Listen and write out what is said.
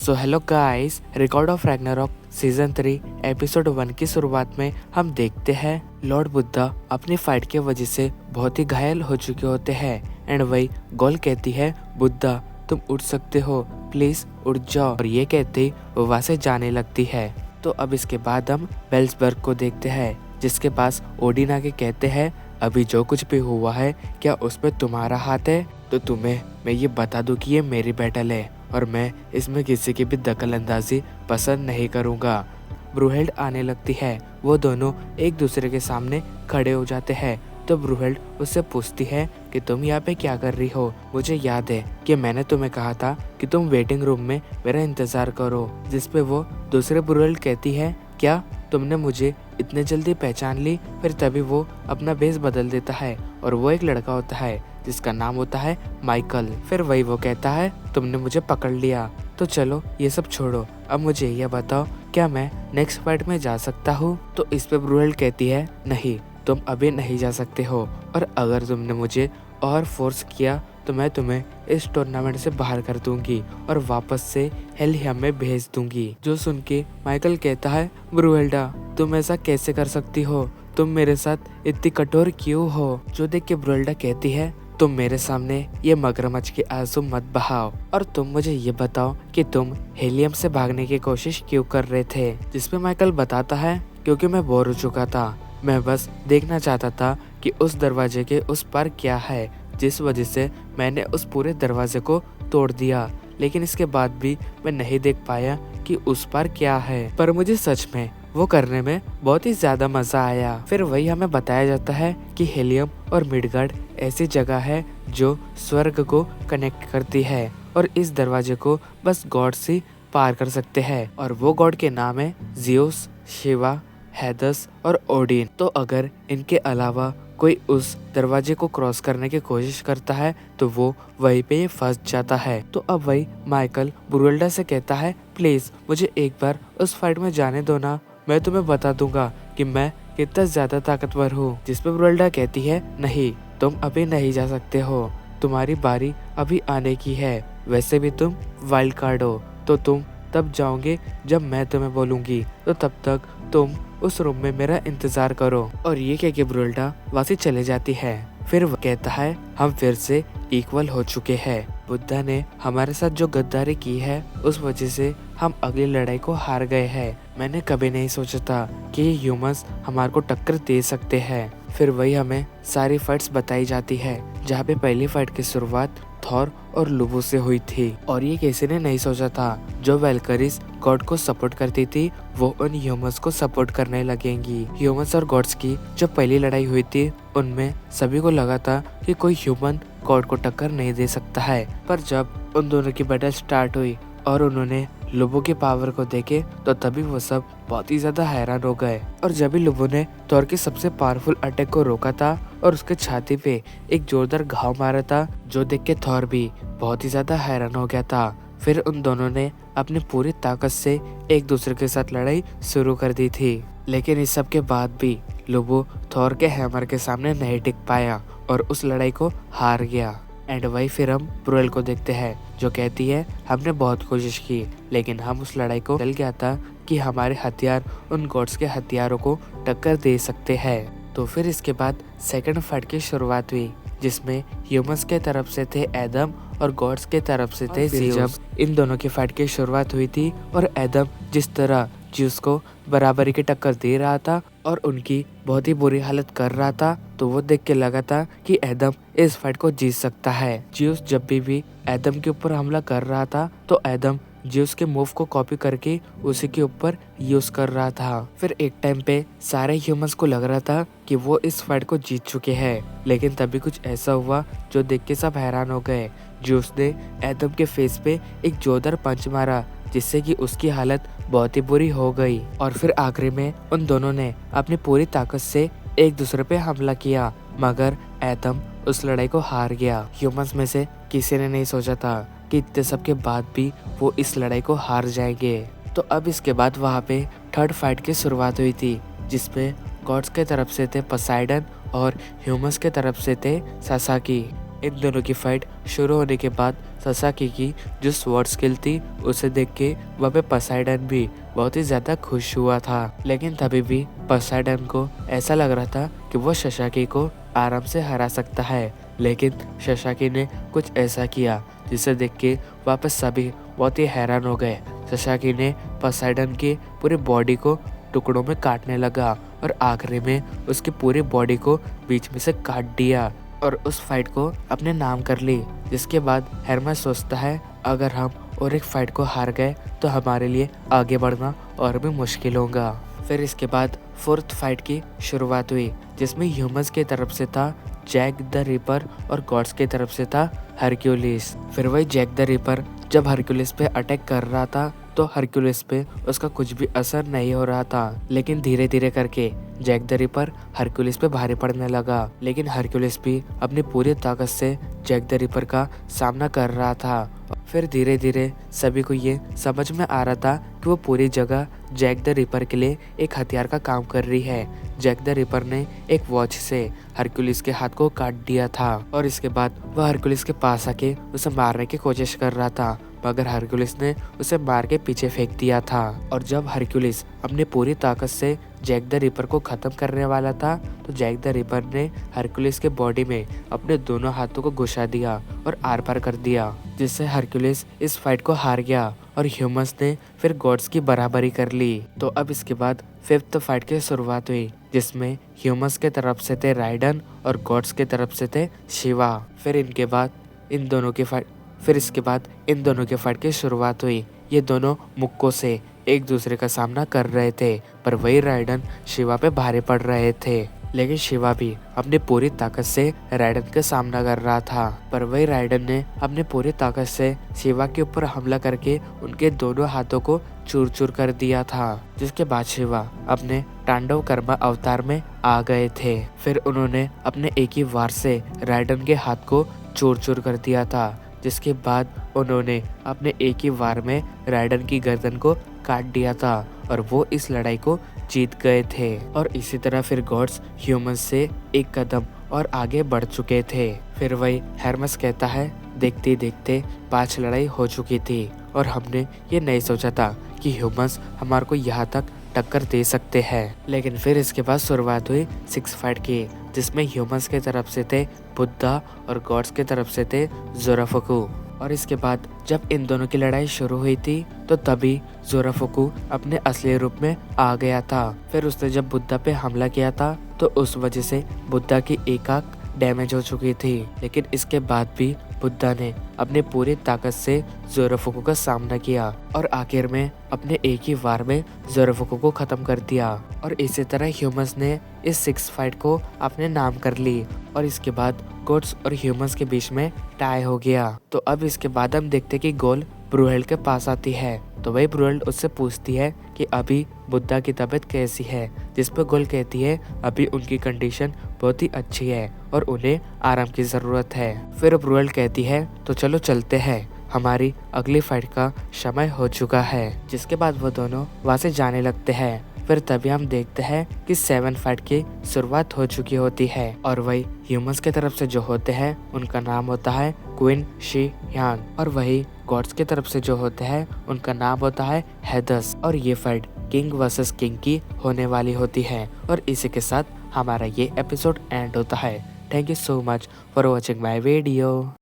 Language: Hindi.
So hello guys, record of Ragnarok season 3 episode 1 की शुरुआत में हम देखते हैं लॉर्ड बुद्धा अपनी फाइट की वजह से बहुत ही घायल हो चुके होते हैं एंड वही गोल कहती है, बुद्धा तुम उठ सकते हो, प्लीज उठ जाओ। और ये कहते ही वो वहाँ से जाने लगती है। तो अब इसके बाद हम बेल्सबर्ग को देखते हैं, जिसके पास ओडिन आके कहते हैं, अभी जो कुछ भी हुआ है क्या उसमें तुम्हारा हाथ है? तो तुम्हें मैं ये बता दूं कि ये मेरी बैटल है और मैं इसमें किसी की भी दखल अंदाजी पसंद नहीं करूंगा। ब्रूहेल्ड आने लगती है। वो दोनों एक दूसरे के सामने खड़े हो जाते हैं। तो ब्रूहेल्ड उससे पूछती है कि तुम यहाँ पे क्या कर रही हो? मुझे याद है कि मैंने तुम्हें कहा था कि तुम वेटिंग रूम में मेरा इंतजार करो। जिसपे वो दूसरे ब्रूहेल्ड कहती है, क्या तुमने मुझे इतने जल्दी पहचान ली? फिर तभी वो अपना भेस बदल देता है और वो एक लड़का होता है जिसका नाम होता है माइकल। फिर वही वो कहता है, तुमने मुझे पकड़ लिया, तो चलो ये सब छोड़ो, अब मुझे यह बताओ क्या मैं नेक्स्ट फाइट में जा सकता हूँ? तो इस पे ब्रूहेल्ड कहती है, नहीं तुम अभी नहीं जा सकते हो, और अगर तुमने मुझे और फोर्स किया तो मैं तुम्हें इस टूर्नामेंट से बाहर कर दूंगी और वापस से हेलियम में भेज दूंगी। जो सुन के माइकल कहता है, ब्रूहेल्डा तुम ऐसा कैसे कर सकती हो? तुम मेरे साथ इतनी कठोर क्यों हो? जो देख के ब्रूहेल्डा कहती है, तुम मेरे सामने ये मगरमच्छ के आंसू मत बहाओ और तुम मुझे ये बताओ कि तुम हेलियम से भागने की कोशिश क्यों कर रहे थे? जिसपे माइकल बताता है, क्योंकि मैं बोर हो चुका था, मैं बस देखना चाहता था कि उस दरवाजे के उस पार क्या है, जिस वजह से मैंने उस पूरे दरवाजे को तोड़ दिया। लेकिन इसके बाद भी मैं नहीं देख पाया कि उस पार क्या है, पर मुझे सच में वो करने में बहुत ही ज्यादा मजा आया। फिर वही हमें बताया जाता है कि हेलियम और मिडगार्ड ऐसी जगह है जो स्वर्ग को कनेक्ट करती है और इस दरवाजे को बस गॉड से पार कर सकते हैं, और वो गॉड के नाम है जियोस, शिवा, हेदस और ओडिन। तो अगर इनके अलावा कोई उस दरवाजे को क्रॉस करने की कोशिश करता है तो वो वहीं पे फंस जाता है। तो अब वही माइकल ब्रूहेल्डा से कहता है, प्लीज मुझे एक बार उस फाइट में जाने दो ना, मैं तुम्हें बता दूंगा कि मैं कितना ज्यादा ताकतवर हूँ। जिसपे ब्रूहेल्डा कहती है, नहीं तुम अभी नहीं जा सकते हो, तुम्हारी बारी अभी आने की है, वैसे भी तुम वाइल्ड कार्ड हो, तो तुम तब जाओगे जब मैं तुम्हें बोलूंगी, तो तब तक तुम उस रूम में मेरा इंतजार करो। और ये कह के ब्रूहेल्डा वासी चले जाती है। फिर वो कहता है, हम फिर से इक्वल हो चुके हैं, बुद्धा ने हमारे साथ जो गद्दारी की है उस वजह से हम अगली लड़ाई को हार गए हैं। मैंने कभी नहीं सोचा था कि ये ह्यूमंस हमारे को टक्कर दे सकते हैं। फिर वही हमें सारी फाइट्स बताई जाती है, जहाँ पे पहली फाइट की शुरुआत थॉर और लुबू से हुई थी। और ये किसी ने नहीं सोचा था जो वेलकरिस गॉड को सपोर्ट करती थी वो उन ह्यूमंस को सपोर्ट करने लगेंगी। ह्यूमंस और गॉड्स की जो पहली लड़ाई हुई थी उनमें सभी को लगा था कि कोई ह्यूमन गॉड को टक्कर नहीं दे सकता है, पर जब उन दोनों की बैटल स्टार्ट हुई और उन्होंने लुबो के पावर को देखे तो तभी वो सब बहुत ही ज्यादा हैरान हो गए। और जब भी लुबो ने थॉर के सबसे पावरफुल अटैक को रोका था और उसके छाती पे एक जोरदार घाव मारा था, जो देख के थॉर भी बहुत ही ज्यादा हैरान हो गया था। फिर उन दोनों ने अपनी पूरी ताकत से एक दूसरे के साथ लड़ाई शुरू कर दी थी। लेकिन इस सब के बाद भी लुबो थॉर के हैमर के सामने नहीं टिक पाया और उस लड़ाई को हार गया। एंड वही फिर हम ब्रूहेल को देखते हैं, जो कहती है, हमने बहुत कोशिश की लेकिन हम उस लड़ाई को चल गया था कि हमारे हथियार उन गॉड्स के हथियारों को टक्कर दे सकते हैं। तो फिर इसके बाद सेकंड फाइट की शुरुआत हुई, जिसमें ह्यूमंस के तरफ से थे एडम और गॉड्स के तरफ से थे जियोस। इन दोनों की फाइट की शुरुआत हुई थी और एडम जिस तरह जियोस को बराबरी की टक्कर दे रहा था और उनकी बहुत ही बुरी हालत कर रहा था, तो वो देख के लगा था कि एडम इस फाइट को जीत सकता है। जियोस जब भी एडम के ऊपर हमला कर रहा था तो एडम जियोस के मूव को कॉपी करके उसी के ऊपर यूज कर रहा था। फिर एक टाइम पे सारे ह्यूमंस को लग रहा था कि वो इस फाइट को जीत चुके हैं, लेकिन तभी कुछ ऐसा हुआ जो देख के सब हैरान हो गए। जियोस ने एडम के फेस पे एक जोरदार पंच मारा, जिससे कि उसकी हालत बहुत ही बुरी हो गई। और फिर आखिरी में उन दोनों ने अपनी पूरी ताकत से एक दूसरे पे हमला किया, मगर एडम उस लड़ाई को हार गया। ह्यूमंस में से किसी ने नहीं सोचा था कि इतने सब के बाद भी वो इस लड़ाई को हार जाएंगे। तो अब इसके बाद वहाँ पे थर्ड फाइट की शुरुआत हुई थी, जिसपे गॉड्स के तरफ से थे पोसाइडन और ह्यूमंस के तरफ से थे सासाकी। इन दोनों की फाइट शुरू होने के बाद ससाकी की जो स्वॉर्ड स्किल थी उसे देख के वहाँ पे पोसाइडन भी बहुत ही ज्यादा खुश हुआ था। लेकिन तभी भी पोसाइडन को ऐसा लग रहा था कि वो ससाकी को आराम से हरा सकता है, लेकिन ससाकी ने कुछ ऐसा किया जिसे देख के वापस सभी बहुत ही हैरान हो गए। ससाकी ने पोसाइडन की पूरी बॉडी को टुकड़ों में काटने लगा और आखिरी में उसकी पूरी बॉडी को बीच में से काट दिया और उस फाइट को अपने नाम कर ली। जिसके बाद हेरमेस सोचता है अगर हम और एक फाइट को हार गए तो हमारे लिए आगे बढ़ना और भी मुश्किल होगा। फिर इसके बाद फोर्थ फाइट की शुरुआत हुई जिसमें ह्यूमंस की तरफ से था जैक द रिपर और गॉड्स की तरफ से था हरक्यूलिस। फिर वही जैक द रिपर जब हरक्यूलिस पे अटैक कर रहा था तो हरक्यूलिस पे उसका कुछ भी असर नहीं हो रहा था, लेकिन धीरे धीरे करके जैक द रिपर हरक्यूलिस पे भारी पड़ने लगा। लेकिन हरक्यूलिस भी अपनी पूरी ताकत से जैक द रिपर का सामना कर रहा था। फिर धीरे धीरे सभी को ये समझ में आ रहा था कि वो पूरी जगह जैक द रिपर के लिए एक हथियार का काम कर रही है। जैक द रिपर ने एक वॉच से हरक्यूलिस के हाथ को काट दिया था और इसके बाद वह हरक्यूलिस के पास आके उसे मारने की कोशिश कर रहा था, मगर हरक्यूलिस ने उसे मार के पीछे फेंक दिया था। और जब हरक्यूलिस अपनी पूरी ताकत से जैक द रिपर को खत्म करने वाला था तो जैक द रिपर ने हरक्यूलिस के बॉडी में अपने दोनों हाथों को घुसा दिया और आर पार कर दिया, जिससे हरक्यूलिस इस फाइट को हार गया और ह्यूमंस ने फिर गॉड्स की बराबरी कर ली। तो अब इसके बाद फिफ्थ फाइट की शुरुआत हुई जिसमें ह्यूमंस के तरफ से थे राइडन और गॉड्स के तरफ से थे शिवा। फिर इसके बाद इन दोनों के फाइट की शुरुआत हुई। ये दोनों मुक्कों से एक दूसरे का सामना कर रहे थे, पर वही राइडन शिवा पे भारी पड़ रहे थे। लेकिन शिवा भी अपनी पूरी ताकत से राइडन का सामना कर रहा था, पर वही राइडन ने अपनी पूरी ताकत से शिवा के ऊपर हमला करके उनके दोनों हाथों को चूर चूर कर दिया था। जिसके बाद शिवा अपने तांडव कर्मा अवतार में आ गए थे। फिर उन्होंने अपने एक ही वार से राइडन के हाथ को चूर चूर कर दिया था, जिसके बाद उन्होंने अपने एक ही वार में राइडन की गर्दन को काट दिया था और वो इस लड़ाई को जीत गए थे। और इसी तरह फिर गॉड्स ह्यूमंस से एक कदम और आगे बढ़ चुके थे। फिर वही हेरमेस कहता है देखते देखते 5 लड़ाई हो चुकी थी और हमने ये नहीं सोचा था कि ह्यूमंस हमारे को यहाँ तक टक्कर दे सकते हैं। लेकिन फिर इसके बाद शुरुआत हुई 6 फाइट की जिसमें ह्यूमंस के तरफ से थे बुद्धा और गॉड्स के तरफ से थे जोराफुकु। और इसके बाद जब इन दोनों की लड़ाई शुरू हुई थी तो तभी जोराफुकु अपने असली रूप में आ गया था। फिर उसने जब बुद्धा पे हमला किया था तो उस वजह से बुद्धा की एक आंख डैमेज हो चुकी थी, लेकिन इसके बाद भी बुद्धा ने अपनी पूरी ताकत से जोराफुकु का सामना किया और आखिर में अपने एक ही वार में जोराफुकु को खत्म कर दिया। और इसी तरह ह्यूमंस ने इस 6 फाइट को अपने नाम कर ली और इसके बाद गॉड्स और ह्यूमंस के बीच में टाई हो गया। तो अब इसके बाद हम देखते कि गोल ब्रूहेल्ड के पास आती है तो वही ब्रूहेल्ड उससे पूछती है कि अभी बुद्धा की तबीयत कैसी है, जिस पर गोल कहती है अभी उनकी कंडीशन बहुत ही अच्छी है और उन्हें आराम की जरूरत है। फिर ब्रूहेल्ड कहती है तो चलो चलते हैं, हमारी अगली फाइट का समय हो चुका है। जिसके बाद वो दोनों वहाँ से जाने लगते हैं। फिर तभी हम देखते हैं कि 7 फाइट की शुरुआत हो चुकी होती है और वही ह्यूमंस के तरफ से जो होते हैं उनका नाम होता है क्वीन शी ह्यांग और वही गॉड्स के तरफ से जो होते हैं उनका नाम होता है हेदस। और ये फाइट किंग वर्सेस किंग की होने वाली होती है और इसी के साथ हमारा ये एपिसोड एंड होता है। Thank you so much for watching my video.